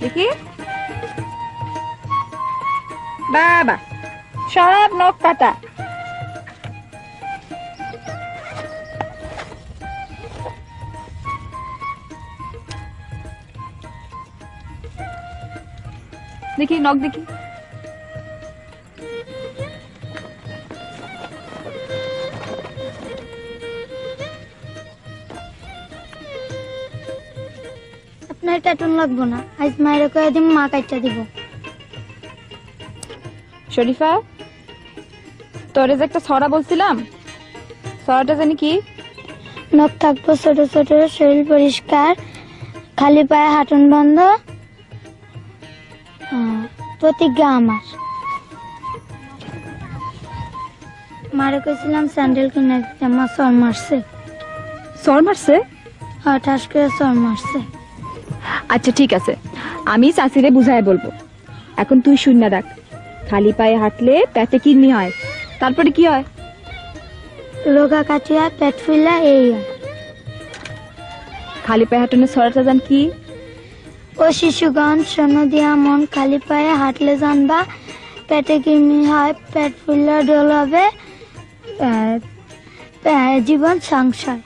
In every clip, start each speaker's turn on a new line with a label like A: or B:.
A: দেখি বাবা সব নখ কাটা। দেখি নখ দেখি।
B: আপনার ট্যাটুন লাগবো না, আজ মায়ের কয়ে দিন, মা কাটটা দিব।
A: শরীফা, তোরে যে একটা ছড়া বলছিলাম, ছড়াটা জানি কি?
B: নখ থাকবো ছোট ছোট, শরীর পরিষ্কার, খালি পায়ে হাঁটুন বন্ধ, প্রতিজ্ঞা আমার। মারে কইছিলাম স্যান্ডেল কিনে দিতে, মা সর মারছে।
A: সর মারছে?
B: হ্যাঁ, ঠাস করে সর মারছে।
A: আচ্ছা ঠিক আছে, আমি চাচিরে বুঝায় বলবো। এখন তুই শূন্য রাখ, খালি পায়ে হাঁটলে পেটে কিডনি হয়, তারপরে কি হয়?
B: রোগা কাটিয়া পেট ফুলা, এই হয়।
A: খালি পায়ে হাঁটানোর ছড়াটা জান কি?
B: ও শিশুগণ শোনো দিয়া মন, খালি পায়ে হাঁটলে জানবা পেটে কিডনি হয়, পেট ফুলা ডোল হবে, জীবন সংশয়।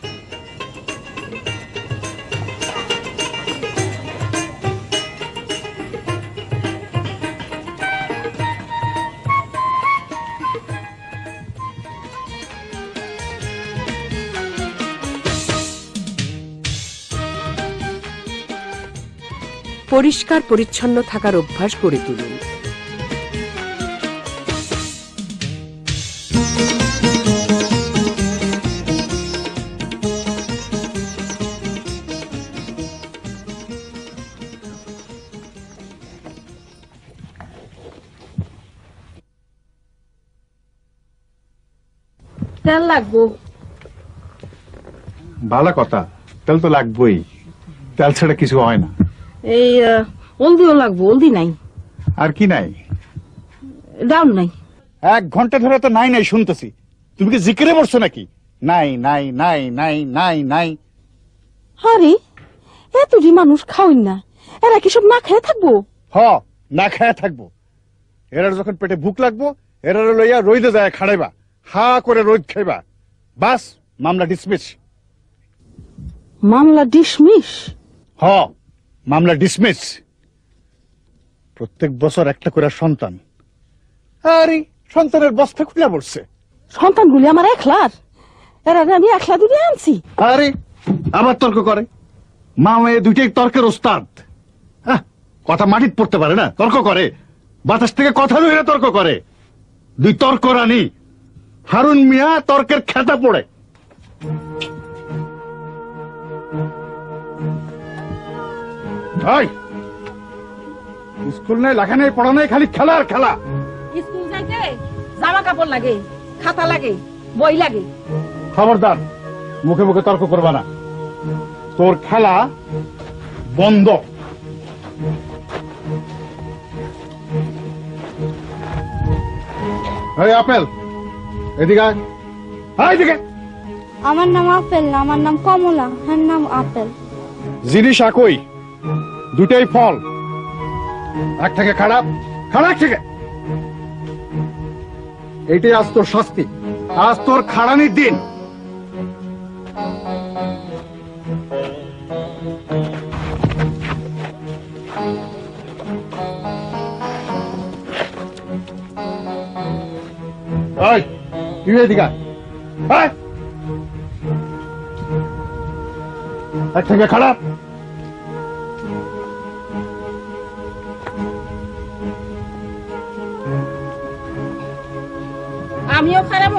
C: পরিষ্কার পরিচ্ছন্ন থাকার অভ্যাস গড়ে তুলুন।
D: তেল লাগবো।
E: ভালো কথা, তেল তো লাগবেই, তেল ছাড়া কিছু হয় না।
D: এই হলদিও লাগবো, হলদি নাই।
E: আর কি নাই?
D: ডাউন নাই।
E: 1 ঘন্টা ধরে তো নাই নাই শুনতেছি, তুমি কি জিকিরে পড়ছো নাকি? নাই নাই নাই নাই নাই নাই।
D: আরে এতটি মানুষ খাওয়াই না, এরা কি সব না খেয়ে থাকবো?
E: হ, না খায়া থাকবো। এরা যখন পেটে ভুক লাগবো, এরা লইয়া রইদে যায় খাড়াইবা, হা করে রোদ খাইবা, বাস মামলা ডিসমিস।
D: মামলা ডিসমিস?
E: হ, মামলা ডিসমিস। প্রত্যেক বছর একটা করে সন্তান, আরে সন্তানের বস্তা খুলে পড়ছে।
D: সন্তানগুলি আমার একলার, এরা আমি একলা দূরে আনছি।
E: আরে আবার তর্ক করে, মা মেয়ে দুইটাই তর্কের ওস্তাদ। কথা মাটিতে পড়তে পারে না, তর্ক করে, বাতাস থেকে কথা লইয়া তর্ক করে। দুই তর্ক রানী, হারুন মিয়া তর্কের খেতা পড়ে। স্কুল নাই, লেখা নেই, পড়া নেই, খালি খেলা আর খেলা।
D: স্কুল যাইতে জামা কাপড় লাগে, খাতা লাগে, বই লাগে।
E: খবরদার, মুখে মুখে তর্ক করবা না, তোর খেলা বন্ধ। আপেল এদিকে আয়, এদিকে।
B: আমার নাম আপেল না, আমার নাম কমলা, হ্যাঁ নাম আপেল।
E: জিনিস একই, দুটাই ফল, এক থেকে খারাপ, খারাপ থেকে। এইটাই আজ তোর শাস্তি, আজ তোর খাড়ানির দিন। তুই এদিকে আয়, এক থেকে খারাপ।
D: আমিও খারাপ।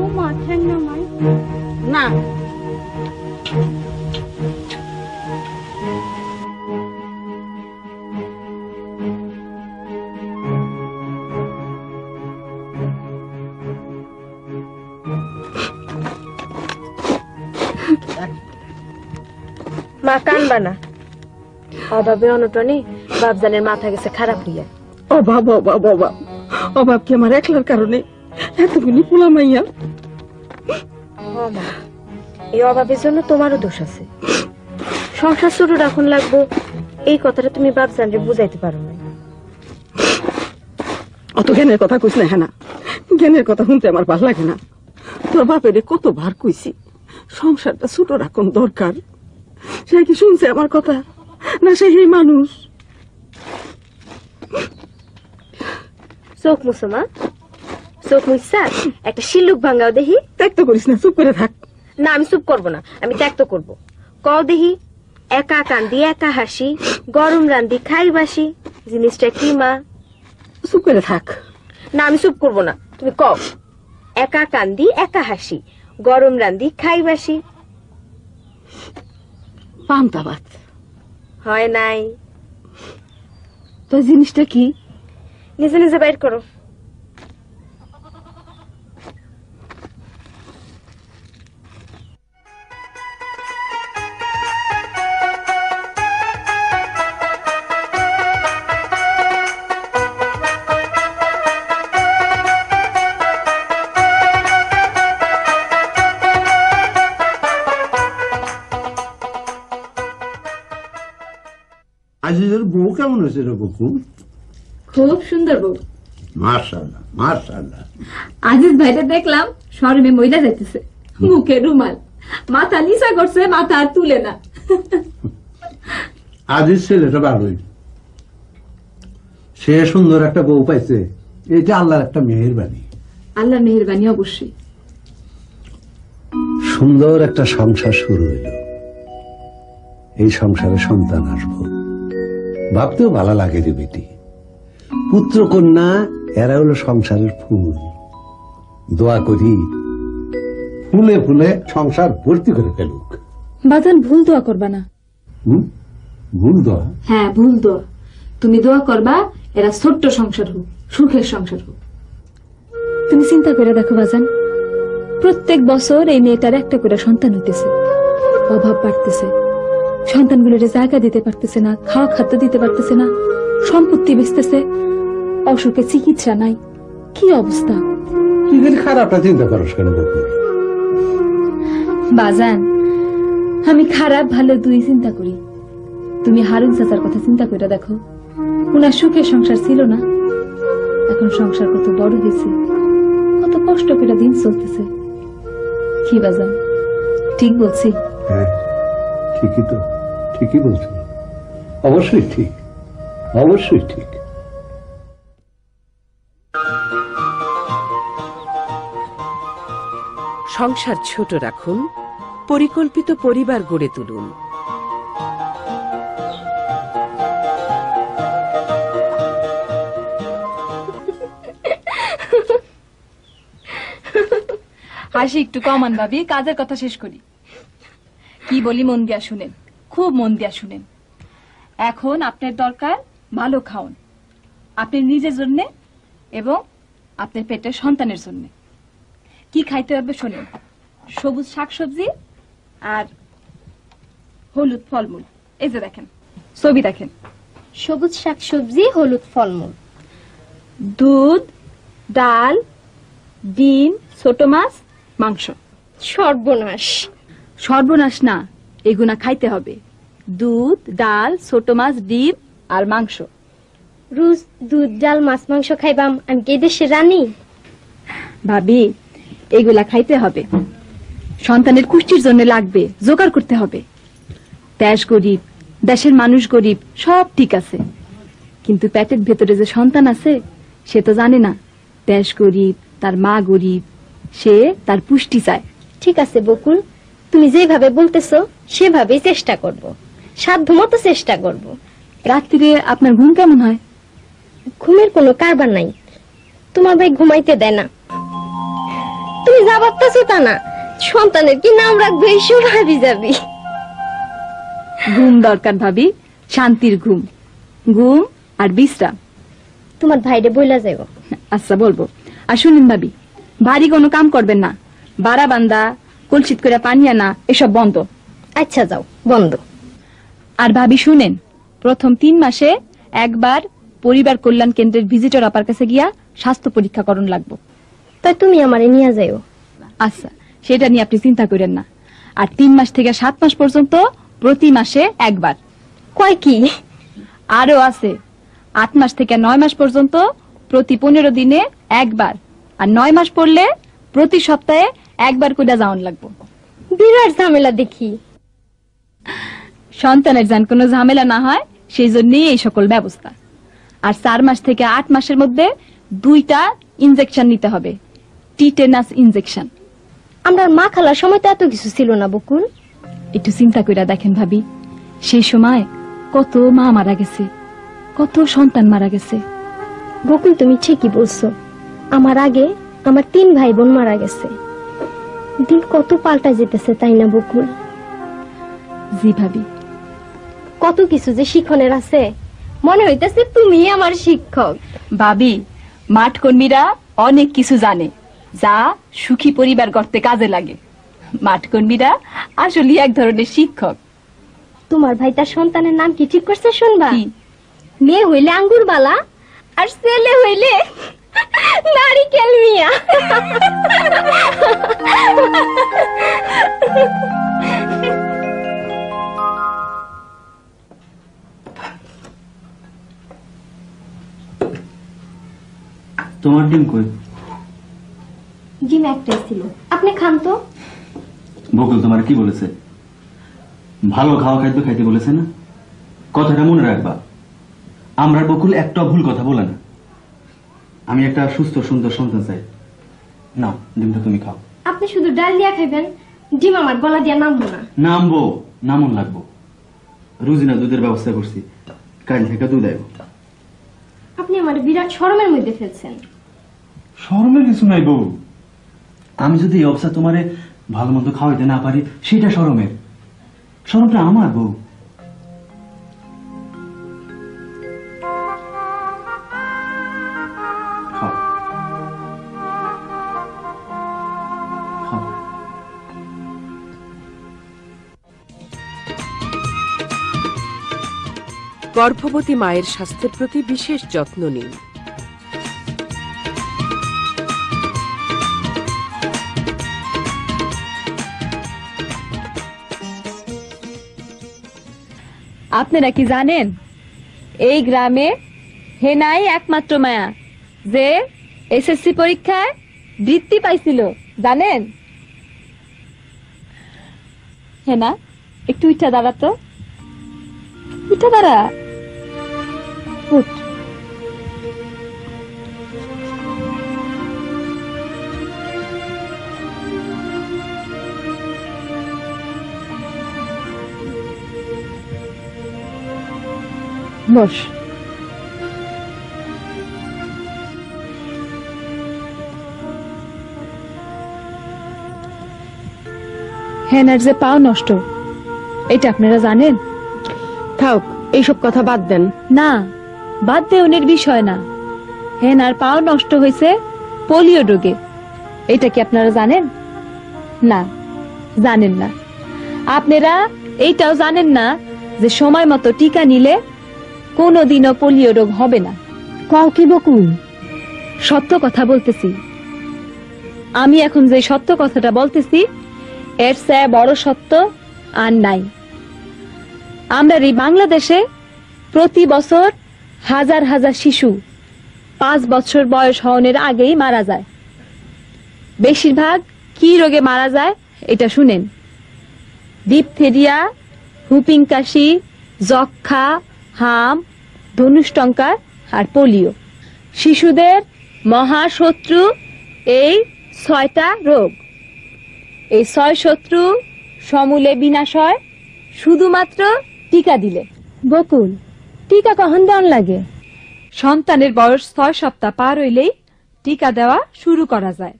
B: ও মা, ঠ্যাং না মাই।
D: না
F: মা কানবা না, অভাবে অনটনে বাপজানের মাথা গেছে খারাপ হইয়া।
D: অভাব অভাব অভাব অভাব কি আমার একলার কারণে এতগুলি পোলা মাইয়া?
F: ও মা, এই অভাবের জন্য তোমারও দোষ আছে। সংসার ছোট রাখুন লাগবো, এই কথাটা তুমি বাপজানরে বুঝাইতে পারো না।
D: অত জ্ঞানের কথা কইস না, হ্যাঁ না, জ্ঞানের কথা শুনতে আমার ভাল লাগে না। তোর বাপেরে কতবার কইছি সংসারটা ছোট রাখুন দরকার, সে কি শুনছে আমার কথা? না সে এই মানুষ।
F: চোখ মুছো মা, চোখ মুছছা, একটা শিলুক ভাঙ্গাও দেখি।
D: ত্যাগ তো করিস না, চুপ করে থাক।
F: না আমি চুপ করবো না, আমি ত্যাগ তো করবো। কও দেখি, একা কান্দি একা হাসি, গরম রান্দি খাই বাসি, জিনিসটা কি মা?
D: চুপ করে থাক।
F: না আমি চুপ করবো না, তুমি কও। একা কান্দি একা হাসি, গরম রান্দি খাই বাসি।
D: পান্তা ভাত।
F: হয় নাই,
D: তো জিনিসটা কি?
F: নিজে নিজে বাইর করো।
G: আজিজের বউ কেমন হয়েছে রে বকুল?
A: খুব সুন্দর বউ।
G: মাশাআল্লাহ মাশাআল্লাহ।
A: আজিজ ভাইটা দেখলাম শরমে মহিলা যাইতেছে, মুখে রুমাল, মাথা নিচা করছে, মাথা আর তুলে না।
G: আজিজ ছেলেটা ভালোই, সে সুন্দর একটা বউ পাইছে, এটা আল্লাহর একটা মেহেরবানি।
A: আল্লাহ মেহেরবানি অবশ্যই।
G: সুন্দর একটা সংসার শুরু হইল, এই সংসারে সন্তান আসবো, ভাবতেও ভালো লাগে রে বেটি। পুত্র কন্যা এরা হলো সংসারের ফুল। দোয়া করি ফুলে ফুলে সংসার ভর্তি করে ফেলুক।
A: বাজান ভুল দোয়া করবা না।
G: ভুল দোয়া?
A: হ্যাঁ ভুল দোয়া। তুমি দোয়া করবা এরা ছোট্ট সংসার হোক, সুখের সংসার হোক। তুমি চিন্তা করে দেখো বাজান, প্রত্যেক বছর এই মেয়েটার একটা করে সন্তান হইতেছে, অভাব বাড়তেছে, সন্তানগুলোর জায়গা দিতে পারতেছে না, খাওয়া খাদ্য দিতে পারতেছে না, সম্পত্তি বেচতেছে, অসুখে চিকিৎসা নাই, কি অবস্থা।
G: তুই খারাপটা চিন্তা করস কেন বকুল?
A: বাজান আমি খারাপ ভালো দুই চিন্তা করি। তুমি হারুন চাচার কথা চিন্তা করে দেখো, উনার সুখের সংসার ছিল না, এখন সংসার কত বড় হয়েছে, কত কষ্ট করে দিন চলতেছে। কি বাজান ঠিক বলছি?
G: হ্যাঁ ঠিকই তো, ঠিকই বলছো, অবশ্যই ঠিক, অবশ্যই ঠিক।
C: সংসার ছোট রাখুন, পরিকল্পিত পরিবার গড়ে তুলুন।
A: হাসি একটু কমান ভাবি, কাজের কথা শেষ করি। কি বলি মন দিয়া শুনেন, খুব মন দিয়া শুনেন। এখন আপনার দরকার ভালো খাওন, আপনি নিজের জন্য এবং আপনার পেটের সন্তানের জন্য। কি খাইতে হবে শোনেন, সবুজ শাকসবজি আর হলুদ ফলমূল। এই যে দেখেন, ছবি দেখেন,
B: সবুজ শাকসবজি, হলুদ ফলমূল,
A: দুধ, ডাল, ডিম, ছোট মাছ, মাংস।
B: সর্বনাশ।
A: সর্বনাশ না, এগুনা খাইতে হবে। দুধ, ডাল, ছোট মাছ, ডিম আর মাংস।
B: রোজ দুধ ডাল মাছ মাংস খাইবাম, আমি কি দেশে রানী?
A: ভাবি এগুলা খাইতে হবে, সন্তানের পুষ্টির জন্য লাগবে, জোগাড় করতে হবে। দেশ গরিব, দেশের মানুষ গরিব, সব ঠিক আছে, কিন্তু পেটের ভেতরে যে সন্তান আছে সে তো জানে না দেশ গরিব, তার মা গরিব, সে তার পুষ্টি চায়।
B: ঠিক আছে বকুল, তুমি যেভাবে বলতেছো সেভাবেই চেষ্টা করব, সাধ্যমতো চেষ্টা করব।
A: রাত্রিরে আপনার ঘুম কেমন হয়?
B: ঘুমের কোনো কারবার নাই, তোমার ভাই ঘুমাইতে দেয় না। তুমি যা ভাবতেছো তা না,
F: সন্তানের কি নাম রাখবে এসব ভাবি যাবি?
A: ঘুম দরকার ভাবি, শান্তির ঘুম, ঘুম আর বিশ্রাম।
F: তোমার ভাইরে বইলা যাইব।
A: আচ্ছা বলবো। আর শুনুন ভাবি, ভারী কোনো কাম করবেন না, বাড়া বান্দা কলসিত করে পানি আনা এসব বন্ধ।
F: আচ্ছা যাও, বন্ধ।
A: আর ভাবি শুনেন, প্রথম 3 মাসে একবার পরিবার কল্যাণ কেন্দ্রের ভিজিটর আপার কাছে গিয়া স্বাস্থ্য পরীক্ষা করণ লাগবো।
F: তাই তুমি আমারে নিয়ে যাইও।
A: আচ্ছা, সেটা নিয়ে আপনি চিন্তা করেন না। আর 3 মাস থেকে 7 মাস পর্যন্ত প্রতি মাসে একবার।
F: কয় কি?
A: আরো আছে, 8 মাস থেকে 9 মাস পর্যন্ত প্রতি 15 দিনে একবার। আর 9 মাস পড়লে প্রতি সপ্তাহে একবার করে যাওয়ান লাগবো।
F: বিরাট ঝামেলা দেখি।
A: সন্তানের যেন কোনো ঝামেলা না হয় সেই জন্যই এই সকল ব্যবস্থা। আর 4 মাস থেকে 8 মাসের মধ্যে 2টা ইনজেকশন নিতে হবে, টিটেনাস ইনজেকশন।
F: আমরা মা খালার সময় তো এত কিছু ছিল না বকুল।
A: একটু চিন্তা করে দেখেন ভাবি, সেই সময় কত মা মারা গেছে, কত সন্তান মারা গেছে।
F: বকুল তুমি ঠিকই বলছো, আমার আগে আমার 3 ভাই বোন মারা গেছে। দিন কত পাল্টা যেতেছে, তাই না বকুল?
A: জি ভাবি।
F: কত কিছু যে শিক্ষণের আছে, মনে হইতেছে তুমি আমার শিক্ষক।
A: ভাবি, মাঠ কর্মীরা অনেক কিছু জানে যা সুখী পরিবার গড়তে কাজে লাগে। মাঠ কর্মীরা আসলে এক ধরনের শিক্ষক।
F: তোমার ভাই তার সন্তানের নাম কি ঠিক করছে শুনবা?
A: কি?
F: মেয়ে হইলে আঙ্গুর বালা আর ছেলে হইলে নারিকেল মিয়া।
H: তোমার ডিম কই?
F: ডিম একটাই ছিল, আপনি খান তো।
H: বকুল তোমার কি বলেছে? ভালো খাওয়া খাদ্য খাইতে বলেছে না? কথাটা মনে রাখবা। আমরা বকুল একটা ভুল কথা বলে না। আমি একটা সুস্থ সুন্দর সন্তান চাই। না, ডিমটা তুমি খাও।
F: আপনি শুধু ডাল দিয়া খাইবেন, ডিম আমার গলা দিয়া নামবো না।
H: নামবো, নামন লাগবো। রুজিনা দুধের ব্যবস্থা করছি, কাল থেকে দুধ আইব।
F: আপনি আমার বিরাট শরমের মধ্যে ফেলছেন।
H: শরমের কিছু নাই বউ। আমি যদি এই অবস্থা তোমারে ভালো মন্দ খাওয়াইতে না পারি সেটা শরমের। শরমটা আমার বউ। খাও। খাও।
C: গর্ভবতী মায়ের স্বাস্থ্যের প্রতি বিশেষ যত্ন নিন।
A: আপনারা কি জানেন, এই গ্রামে হেনাই একমাত্র মায়া যে এসএসসি পরীক্ষায় বৃত্তি পাইছিল, জানেন? হেনা, একটু উঠা দাঁড়া তো, উঠা দাঁড়া, উঠ। বস। হেনার যে পাও নষ্ট, এটা আপনারা জানেন?
D: থাক, এইসব কথা বাদ দেন।
A: না, বাদ দেওয়ার বিষয় না। হেনার পাও নষ্ট হয়েছে পোলিও রোগে। এটা কি আপনারা জানেন? না, জানেন না। আপনারা এইটাও জানেন না যে সময় মতো টিকা নিলে কোনোদিনও পোলিও রোগ হবে না।
D: কও কি বকুল?
A: সত্য কথা বলতেছি। আমি এখন যে সত্য কথাটা বলতেছি এর চেয়ে বড় সত্য আর নাই। আমরা এই বাংলাদেশে প্রতি বছর হাজার হাজার শিশু 5 বছর বয়স হওয়ার আগেই মারা যায়। বেশিরভাগ কি রোগে মারা যায় এটা শুনেন: ডিপথেরিয়া, হুপিং কাশি, যক্ষা, হাম, ধনুষ্টঙ্কার আর পোলিও। শিশুদের মহাশত্রু এই 6টা রোগ। এই 6 শত্রু সমূলে বিনাশ হয় শুধুমাত্র টিকা দিলে।
F: বকুল, টিকা কখন দেওয়ান লাগে?
A: সন্তানের বয়স 6 সপ্তাহ পার হইলেই টিকা দেওয়া শুরু করা যায়।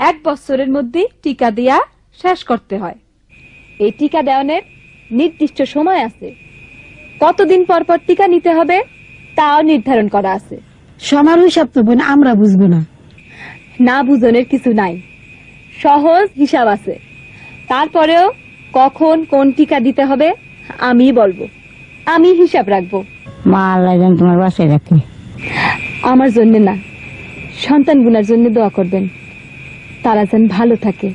A: 1 বছরের মধ্যে টিকা দেয়া শেষ করতে হয়। এই টিকা দেওয়ানোর নির্দিষ্ট সময় আছে। কতদিন পর পর টিকা নিতে হবে তাও নির্ধারণ করা আছে।
D: সমার হিসাব তো বোন আমরা বুঝবো না।
A: না বুঝনের কিছু নাই, সহজ হিসাব আছে। তারপরেও কখন কোন টিকা দিতে হবে আমি বলবো, আমি হিসাব রাখবো।
B: মা আল্লাহ যেন তোমার বাসায় রাখে।
A: আমার জন্য না, সন্তান গুনার জন্য দোয়া করবেন। তারা যেন ভালো থাকে,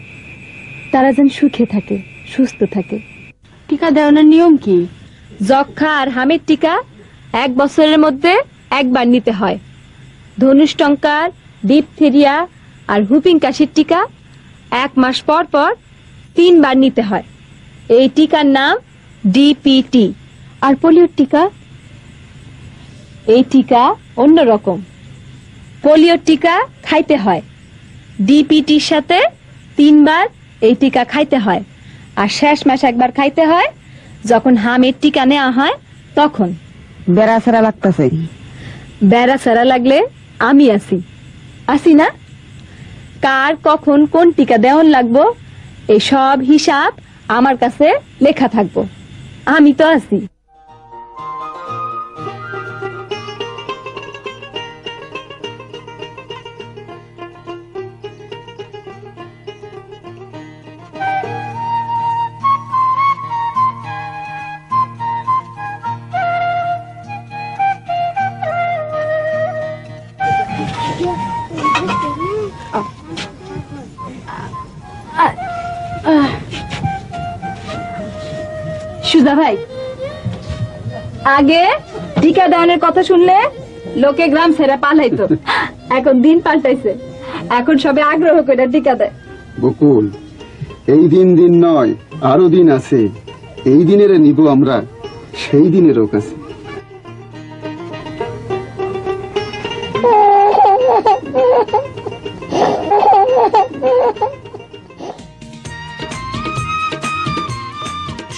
A: তারা যেন সুখে থাকে, সুস্থ থাকে।
D: টিকা দেওয়ানোর নিয়ম কি?
A: যক্ষা আর হামের টিকা 1 বছরের মধ্যে একবার নিতে হয়। ধনুষ্টঙ্কার, ডিপথেরিয়া আর হুপিং কাশির টিকা 1 মাস পর পর 3 বার নিতে হয়। এই টিকার নাম ডিপিটি। আর পোলিওর টিকা, এই টিকা অন্যরকম। পোলিওর টিকা খাইতে হয়, ডিপিটির সাথে 3 বার এই টিকা খাইতে হয়। আর শেষ মাস একবার খাইতে হয় যখন হামের টিকা নেওয়া হয় তখন।
D: বেড়া ছাড়া লাগতেছে।
A: বেড়া ছাড়া লাগলে আমি আছি না? কার কখন কোন টিকা দেওয়ান লাগবো এই সব হিসাব আমার কাছে লেখা থাকবো। আমি তো আছি। সুজা ভাই, আগে টিকা দেওয়ানোর কথা শুনলে লোকে গ্রাম ছেড়ে পালাইতো, এখন দিন পাল্টাইছে, এখন সবে আগ্রহ করে টিকা দেয়।
I: বকুল, এই দিন দিন নয়, আরো দিন আছে। এই দিনের নিব আমরা সেই দিনেরও কাছে।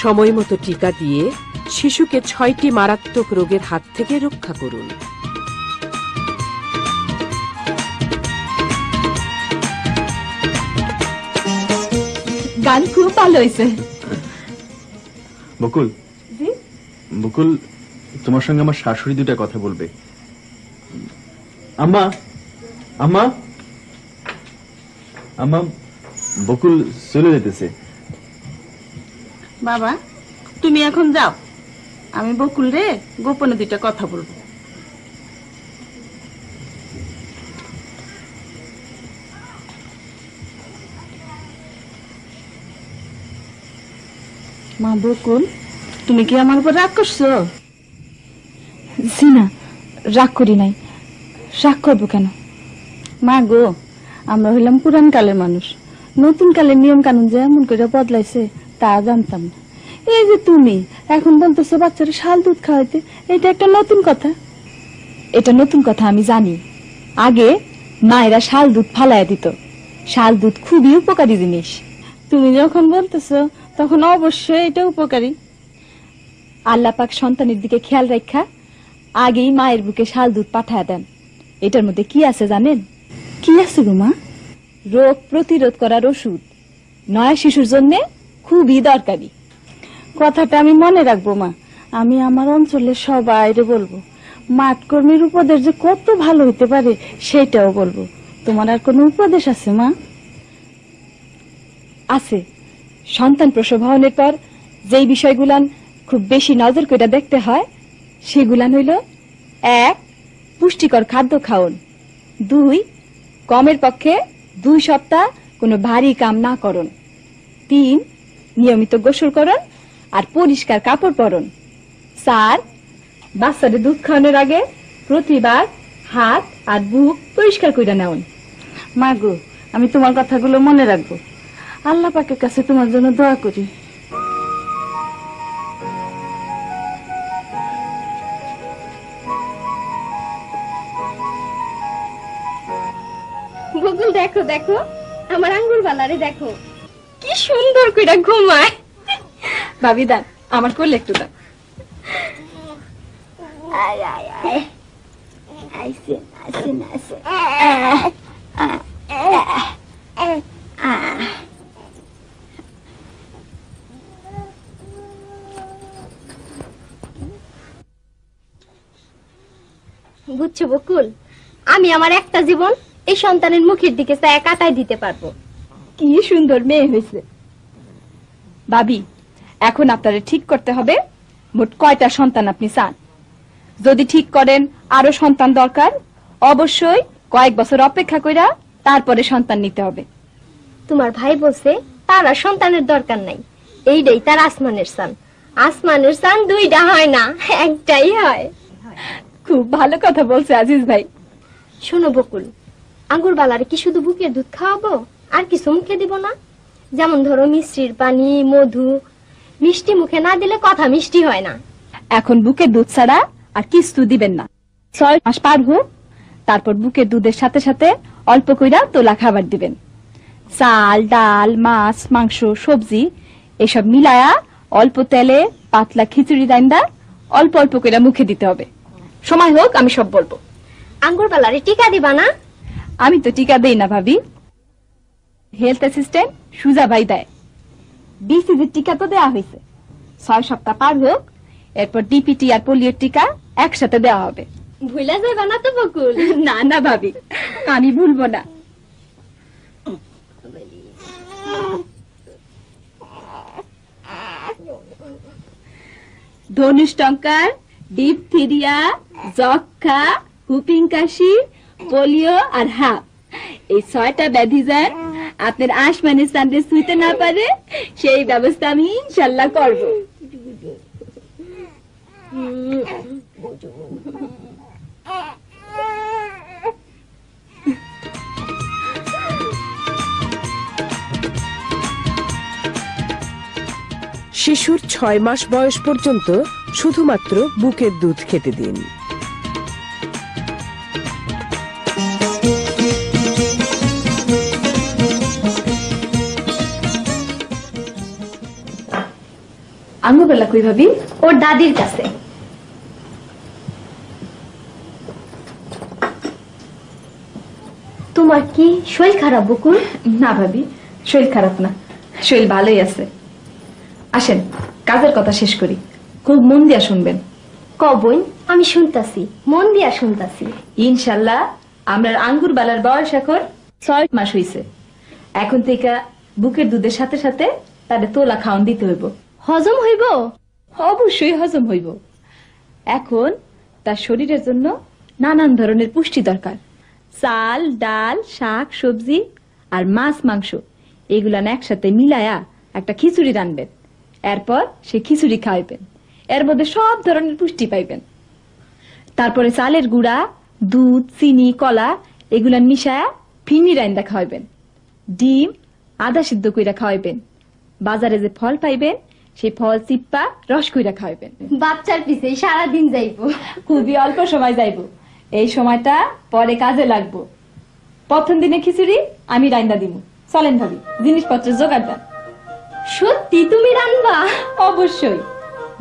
C: সময় মতো টিকা দিয়ে শিশুকে 6টি মারাত্মক রোগের হাত থেকে রক্ষা করুন।
A: গান খুব ভালো হয়েছে।
H: বকুল, বকুল, তোমার সঙ্গে আমার শাশুড়ি 2টা কথা বলবে। আম্মা, আম্মা, আম্মা, বকুল চলে যেতেছে।
D: বাবা, তুমি এখন যাও, আমি বকুল রে গোপনে 2টা কথা বলবো। মা বকুল, তুমি কি আমার উপর রাগ করছো?
A: জি না, রাগ করি নাই। রাগ করবো কেন?
D: মা গো, আমরা হইলাম পুরান কালের মানুষ, নতুন কালের নিয়ম কানুন যে এমন করে বদলাইছে তা জানতাম না। এই যে তুমি এখন বলতেছো বাচ্চারা শাল দুধ খাওয়াইতে, এটা একটা নতুন কথা।
A: এটা নতুন কথা আমি জানি। আগে মায়েরা শাল দুধ ফালাইয়া দিত। শাল দুধ খুবই উপকারী জিনিস।
D: তুমি যখন বলতেছো তখন অবশ্যই এটা উপকারী।
A: আল্লাহ পাক সন্তানের দিকে খেয়াল রাখা আগেই মায়ের বুকে শাল দুধ পাঠায় দেন। এটার মধ্যে কি আছে জানেন?
D: কি আছে গো মা?
A: রোগ প্রতিরোধ করার ওষুধ, নয়া শিশুর জন্য খুবই দরকারি।
D: কথাটা আমি মনে রাখবো মা। আমি আমার অঞ্চলের সবাইরে বলবো, মাঠ কর্মীর উপদেশ যে কত ভালো হতে পারে সেটাও বলবো। তোমার আর কোনো উপদেশ আছে মা?
A: আছে। সন্তান প্রসব হওয়ার পর যেই বিষয়গুলান খুব বেশি নজর করে দেখতে হয় সেগুলান হইল: 1. পুষ্টিকর খাদ্য খাওন। 2. কমের পক্ষে 2 সপ্তাহ কোনো ভারী কাম না করুন। 3. নিয়মিত গোসল করুন আর পরিষ্কার কাপড় পরুন। 4. বাচ্চাদের দুধ খাওয়ানোর আগে প্রতিবার হাত আর বুক পরিষ্কার করে নেওন।
D: মা গো, আমি তোমার কথাগুলো মনে রাখবো। আল্লাহ পাকের কাছে তোমার জন্য দোয়া করি।
F: বকুল, দেখো দেখো আমার আঙ্গুর বালারে, দেখো
A: কি সুন্দর কইরা ঘুমায়। ভাবি দান, আমার কোলে একটু দান।
J: বুঝছো বকুল, আমি আমার একটা জীবন এই সন্তানের মুখের দিকে চায় কাটাই দিতে পারবো।
A: কি সুন্দর মেয়ে হয়েছে। ভাবি, এখন আপনারে ঠিক করতে হবে মোট কয়টা সন্তান আপনি চান। যদি ঠিক করেন আরো সন্তান দরকার, অবশ্যই কয়েক বছর অপেক্ষা কইরা তারপরে সন্তান নিতে হবে।
J: তোমার ভাই বলছে তার আর সন্তানের দরকার নাই, এইটাই তার আসমানের চান। আসমানের চান দুইটা হয় না, একটাই হয়।
A: খুব ভালো কথা বলছে আজিজ ভাই।
J: শোনো বকুল, আঙ্গুর বালারে কি শুধু বুকের দুধ খাওয়াবো আর কিছু মুখে দিব না? যেমন ধরো মিষ্টির পানি, মধু। মিষ্টি মুখে না দিলে কথা মিষ্টি হয় না।
A: এখন বুকের দুধ ছাড়া আর কিছু দিবেন না। 6 মাস পার হোক, তারপর বুকের দুধের সাথে সাথে অল্প কইরা তোলা খাবার দিবেন। চাল, ডাল, মাছ, মাংস, সবজি এসব মিলায়া অল্প তেলে পাতলা খিচুড়ি রান্দা অল্প অল্প কইরা মুখে দিতে হবে। সময় হোক, আমি সব বলবো।
J: আঙ্গুর বালারে টিকা দিবা না?
A: আমি তো টিকা দেই না ভাবি, হেলথ অ্যাসিস্ট্যান্ট সুজা ভাই দেয়। বিসিজির টিকা তো দেয়া হয়েছে। 6 সপ্তাহ পার হোক, এরপর ডিপিটি আর পোলিওর টিকা একসাথে দেওয়া হবে।
J: ভুলা যাবে না তো বকুল?
A: না না ভাবি, আমি ভুলবো না। ধনুষ্টঙ্কার, ডিপথেরিয়া, যক্ষা, হুপিং কাশি, পোলিও আর হাঁপ, এই 6টা ব্যাধি যান আপনার আসমানের চাঁদে ছুঁইতে না পারে, সেই ব্যবস্থা আমি ইনশাল্লাহ করব।
C: শিশুর 6 মাস বয়স পর্যন্ত শুধুমাত্র বুকের দুধ খেতে দিন।
A: আঙ্গুবেলা কই ভাবি?
J: ওর দাদির কাছে। তোমার কি শরীর খারাপ বকুল?
A: না ভাবি, শরীর খারাপ না, শরীর ভালোই আছে। আসেন কাজের কথা শেষ করি, খুব মন দিয়া শুনবেন।
J: কবই, আমি শুনতাছি, মন দিয়া শুনতাছি।
A: ইনশাল্লাহ আমার আঙ্গুর বালার বয়স এখন 6 মাস হইছে। এখন থেকে বুকের দুধের সাথে সাথে তাদের তোলা খাওয়ান দিতে হইব।
J: হজম হইব?
A: অবশ্যই হজম হইব। এখন তার শরীরের জন্য নানান ধরনের পুষ্টি দরকার। চাল, ডাল, শাক, সবজি আর মাছ, মাংস এগুলা একসাথে মিলায়া একটা খিচুড়ি রানবেন। এরপর সে খিচুড়ি খাওয়াইবেন, এর মধ্যে সব ধরনের পুষ্টি পাইবেন। তারপরে চালের গুঁড়া, দুধ, চিনি, কলা এগুলা মিশায়া ফিনি রান্দা খাওয়াইবেন। ডিম আদা সিদ্ধ কইরা খাওয়াইবেন। বাজারে যে ফল পাইবেন সেই ফল চিপ্পা রস কইরা খাওয়াইবেন।
J: বাচ্চার পিছে সারাদিন যাইব।
A: খুবই অল্প সময় যাইব, এই সময়টা পরে কাজে লাগবো। প্রথম দিনে খিচুড়ি আমি রান্দা দিব। চলেন ভাবি, জিনিসপত্র জোগাড় দেন।
J: সত্যি তুমি রান্না?
A: অবশ্যই,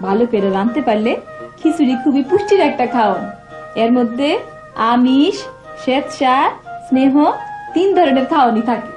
A: ভালো করে রাঁধতে পারলে খিচুড়ি খুবই পুষ্টির একটা খাওয়ান। এর মধ্যে আমিষ, শ্বেতসার, স্নেহ 3 ধরনের খাওয়ানি থাকে।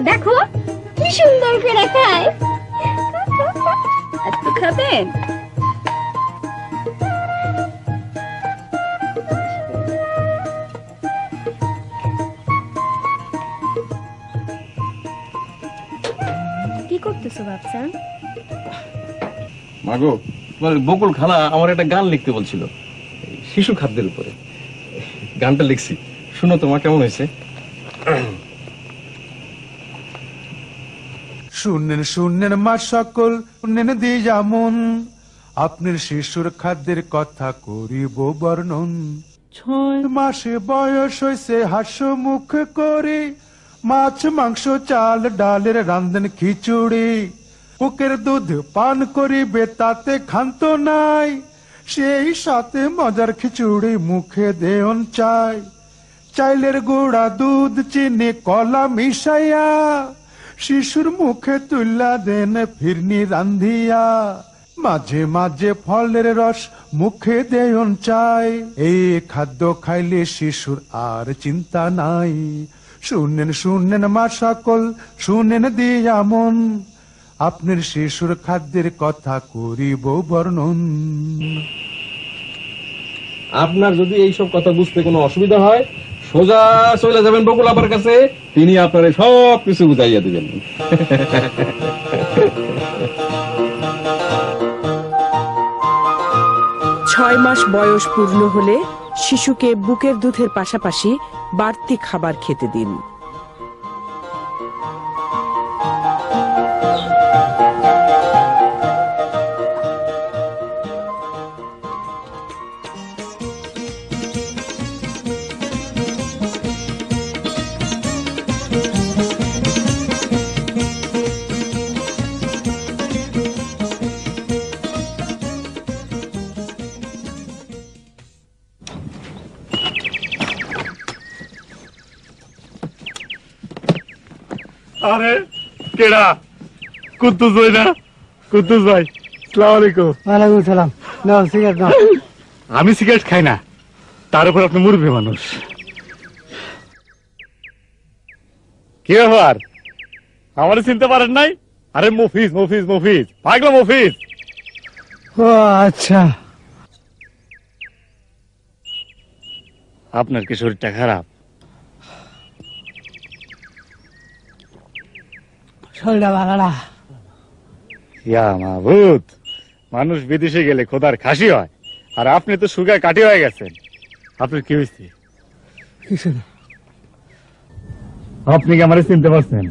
J: দেখো কি সুন্দর করে খায়।
A: একটু খাবেন?
J: কি করতেছো বাপজান?
K: মাগো, তোমার বকুল খালা আমার একটা গান লিখতে বলছিল শিশু খাদ্যের উপরে। গানটা লিখছি, শুনো তোমার কেমন হয়েছে?
L: শুনেন শুনেন মা সকল, শুনেন দিয়া মন, আপনার শিশুর খাদ্যের কথা করিব বর্ণন। 6 মাসে বয়স হইছে হাস্য মুখ করে, মাছ মাংস চাল ডালের রান্ধেন খিচুড়ি। বুকের দুধ পান করিবে তাতে ক্ষান্ত নাই, সেই সাথে মজার খিচুড়ি মুখে দেওন চাই। চাইলের গুঁড়া দুধ চিনি কলা মিশাইয়া, শিশুর মুখে তুল্লা দেন ফিরনি রান্ধিয়া। মাঝে মাঝে ফলের রস মুখে দেয়ন চাই, এই খাদ্য খাইলে শিশুর আর চিন্তা নাই। শুনেন শুনেন মা সকল, শুনেন দিয়া মন, আপনার শিশুর খাদ্যের কথা করিব বর্ণন।
K: আপনার যদি এইসব কথা বুঝতে কোনো অসুবিধা হয়, সোজা চলে যাবেন বকুল আপার কাছে, তিনি আপনার সব কিছু বুঝাইয়া দিবেন।
C: 6 মাস বয়স পূর্ণ হলে শিশুকে বুকের দুধের পাশাপাশি বাড়তি খাবার খেতে দিন।
E: আরে কেডা? কুদ্দুস ভাই না? কুদ্দুস ভাই, আসসালামু আলাইকুম।
M: ওয়ালাইকুম সালাম। নাও সিগারেট নাও।
E: আমি সিগারেট খাই না, তার উপর আপনি মুরব্বী মানুষ। কি ব্যাপার, আমার চিনতে পারেন নাই? আরে মফিজ, মফিজ, মফিজ, পাগলা মফিজ।
M: ও আচ্ছা।
E: আপনার কি শরীরটা খারাপ?
M: শরীরটা ভালো না।
E: ইয়া মাবুদ, মানুষ বিদেশে গেলে খোদার খাসি হয়, আর আপনি তো সুগার কাটি হয়ে গেছেন। আপনার কি হয়েছে?
M: কিছু না।
E: আপনি কি আমার চিনতে পারছেন?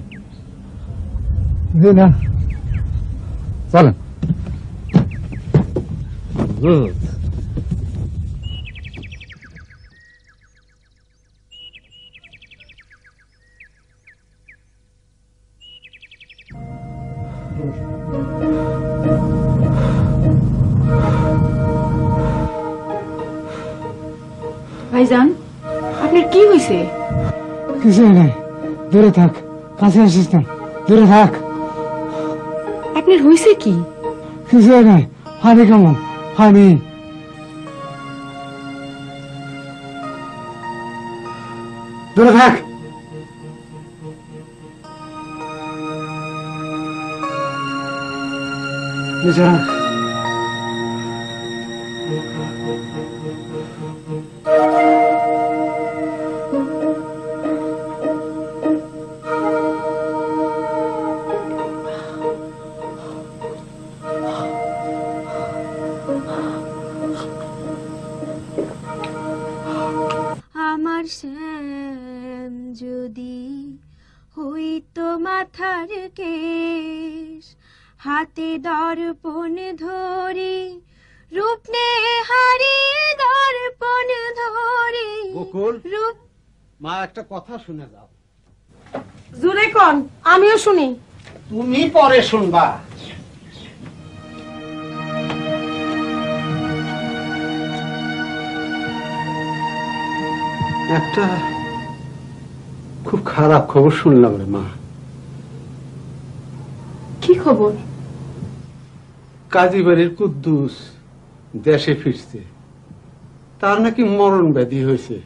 M: না।
E: চলেন।
A: ভাইজান, আপনার কি হয়েছে?
M: কিছু নাই, দূরে থাক, কাছে আসিস না, দূরে থাক।
A: আপনার হয়েছে কি?
M: কিছু নাই, পানি কেমন? পানি। দূরে থাক। নিচে রাখ।
N: আমার শ্যাম যদি হইতো মাথার কেশ, হাতে দর্পণ ধরি, রূপ নে হারি দর্পণ ধরি।
O: বকুল,
N: রূপ।
O: মা একটা কথা শুনে যাও।
F: জুড়ে কোন, আমিও শুনি।
O: তুমি পরে শুনবা। একটা খুব খারাপ খবর শুনলাম রে মা।
F: কি খবর?
O: কাজী বাড়ির কুদ্দুস দেশে ফিরছে, তার নাকি মরণ ব্যাধি হয়েছে,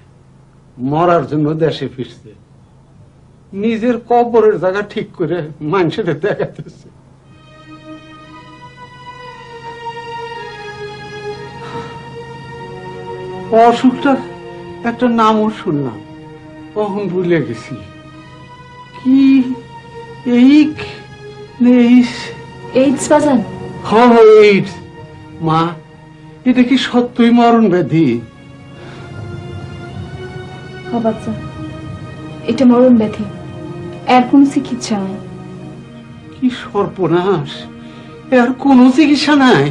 O: মরার জন্য দেশে ফিরছে। নিজের কবরের জায়গা ঠিক করে মানুষের দেখাতেছে। অসুখটার একটা নামও শুনলাম, কখন ভুলে গেছি। কি এই
A: এইডস বাজান?
O: এইডস। মা, এটা কি সত্যই মরণ ব্যাধি?
A: বাচ্চা, এটা মরণ ব্যাধি, এর কোন চিকিৎসা নাই।
O: কি সর্বনাশ, এর কোন চিকিৎসা নাই?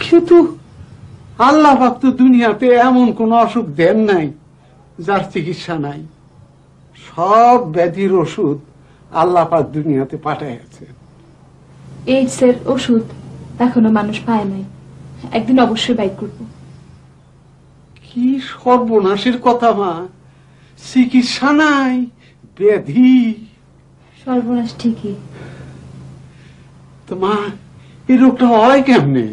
O: কিন্তু আল্লাহ পাক তো দুনিয়াতে এমন কোন অসুখ দেন নাই যার চিকিৎসা নাই। সব ব্যাধির ওষুধ আল্লাহ পাক দুনিয়াতে পাঠাইছে।
A: এইডস এর ওষুধ এখনো মানুষ পায় নাই, একদিন অবশ্যই বাইক করব।
O: কি সর্বনাশের কথা মা, চিকিৎসা নাই, ব্যাধি।
A: সর্বনাশ ঠিকই।
O: তো মা, এই রোগটা হয় কেমনে?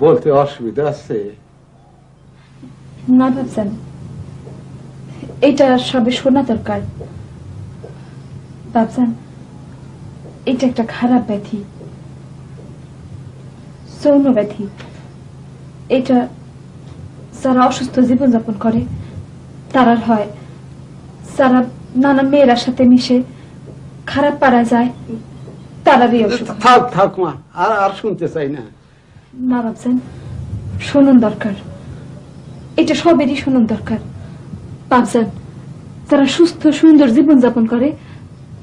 O: বলতে অসুবিধা আছে?
A: না ভাবছেন, এটা সবে শোনা দরকার। ভাবছেন, এটা একটা খারাপ ব্যাধি, যৌন ব্যাধি। এটা যারা অসুস্থ জীবনযাপন করে তারার হয়, যারা নানা মেয়েরার সাথে মিশে খারাপ পারা যায় তারারই অসুখ।
O: থাক থাক মা, আর শুনতে চাই না।
A: না ভাবছেন, শুনুন দরকার, এটা সবেরই শুনুন দরকার। ভাবছেন, যারা সুস্থ সুন্দর জীবনযাপন করে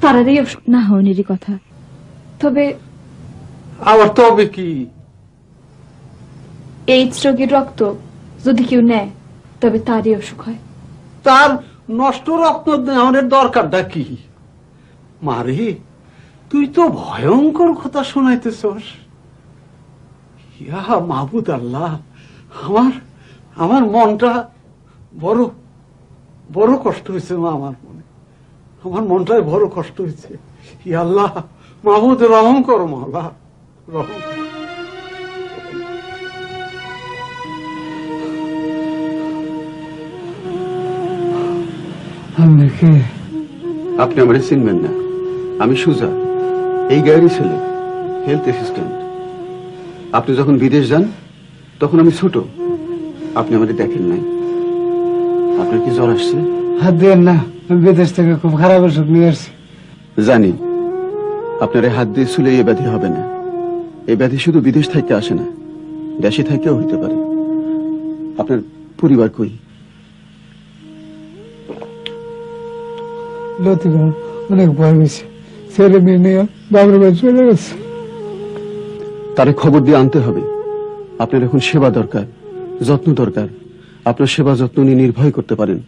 A: তারারই অসুখ না হওয়ারই কথা। তবে
O: আবার তবে কি?
A: এইডস রোগীর রক্ত যদি কেউ নেয় তবে তারই অসুখ হয়।
O: তার নষ্ট রক্ত নেওয়ার দরকারটা কি? মারে, তুই তো ভয়ঙ্কর কথা শোনাইতেছস। ইয়া মাহবুদ আল্লাহ, আমার মনটা বড় বড় কষ্ট হয়েছে মা। আমার মনটায় বড় কষ্ট হয়েছে। ইয়া আল্লাহ, মাহবুদ রহম করো মাওলা, রহম।
I: আপনি আমার চিনবেন না, আমি সুজা, এই গাড়ি ছেলে, হেলথ অ্যাসিস্ট্যান্ট। আপনি যখন বিদেশ যান তখন আমি ছোট, আপনি আমাদের দেখেন নাই। আপনার কি জ্বর আসছে?
M: হাত দিয়ে না, বিদেশ থেকে খুব খারাপ অসুখ নিয়ে আসছি।
I: জানি আপনার হাত দিয়ে ছুলে এ ব্যাধি হবে না। এই ব্যাধি শুধু বিদেশ থেকে আসে না, দেশে থেকেও হইতে পারে। আপনার পরিবার কই?
M: লতিকা অনেক ভয় হয়েছে, ছেলে মেয়ে নিয়ে বাবুর বাড়ি চলে গেছে।
I: তারে খবর দিয়ে আনতে হবে। আপনার এখন সেবা দরকার, যত্ন দরকার। আপনার সেবা যত্ন নিয়ে নির্ভয় করতে পারেন।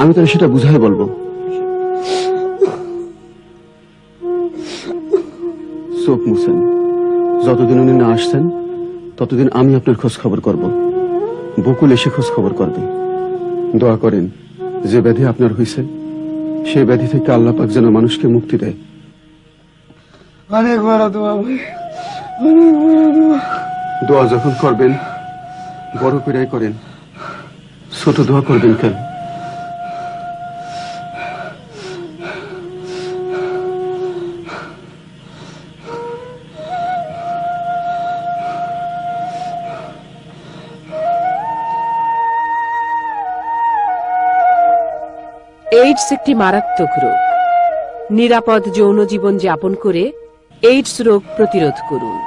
I: আমি তাহলে সেটা বুঝাই বলবো। চোখ মুছেন। যতদিন উনি না আসছেন ততদিন আমি আপনার খোঁজ খবর করব। বকুল এসে খোঁজ খবর করবে। দোয়া করেন যে ব্যাধি আপনার হয়েছে সেই ব্যাধি থেকে আল্লাহ পাক যেন মানুষকে মুক্তি দেয়।
M: অনেক বড় দোয়া ভাই, অনেক বড় দোয়া।
I: দোয়া যখন করবেন বড় করেই করেন, ছোট দোয়া করবেন কেন?
C: এইডস একটি মারাত্মক রোগ। নিরাপদ যৌন জীবন যাপন করে এইডস রোগ প্রতিরোধ করুন।